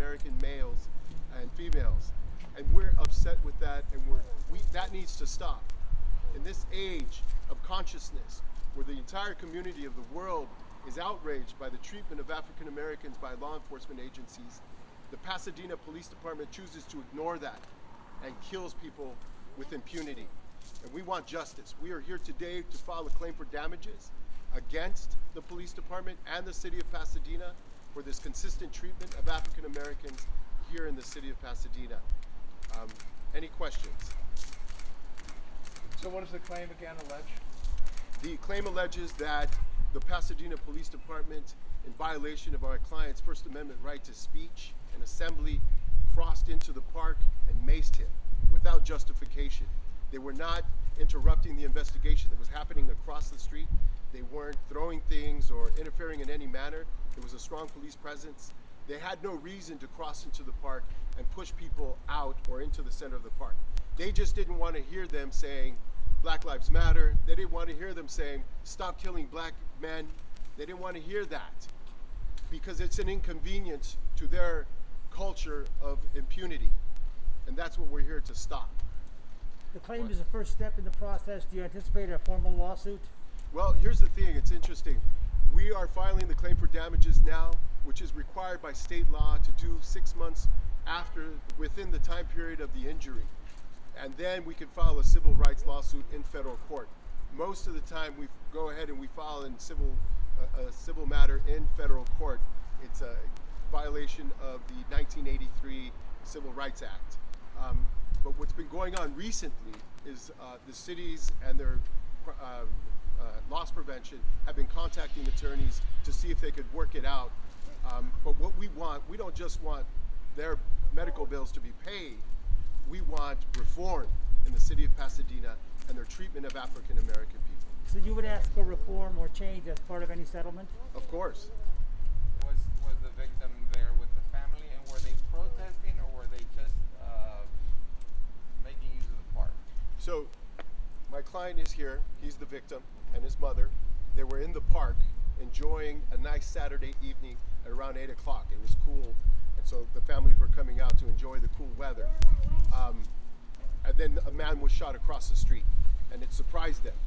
American males and females. And we're upset with that, and that needs to stop. In this age of consciousness, where the entire community of the world is outraged by the treatment of African Americans by law enforcement agencies, the Pasadena Police Department chooses to ignore that and kills people with impunity. And we want justice. We are here today to file a claim for damages against the police department and the city of Pasadena for this consistent treatment of African Americans here in the city of Pasadena. Any questions? So what does the claim again allege? The claim alleges that the Pasadena Police Department, in violation of our client's First Amendment right to speech and assembly, crossed into the park and maced him without justification. They were not interrupting the investigation that was happening across the street. They weren't throwing things or interfering in any manner. There was a strong police presence. They had no reason to cross into the park and push people out or into the center of the park. They just didn't want to hear them saying, Black Lives Matter. They didn't want to hear them saying, stop killing black men. They didn't want to hear that because it's an inconvenience to their culture of impunity. And that's what we're here to stop. The claim is the first step in the process. Do you anticipate a formal lawsuit? Well, here's the thing, it's interesting. We are filing the claim for damages now, which is required by state law to do 6 months within the time period of the injury. And then we can file a civil rights lawsuit in federal court. Most of the time we go ahead and we file a civil matter in federal court. It's a violation of the 1983 Civil Rights Act. But what's been going on recently is the cities and their loss prevention have been contacting attorneys to see if they could work it out. But what we don't just want their medical bills to be paid. We want reform in the city of Pasadena and their treatment of African American people. So you would ask for reform or change as part of any settlement? Of course. Was the victim there with the family, and were they protesting, or were they just making use of the park? So my client is here. He's the victim and his mother. They were in the park enjoying a nice Saturday evening at around 8 o'clock. It was cool, and so the families were coming out to enjoy the cool weather. And then a man was shot across the street, and it surprised them.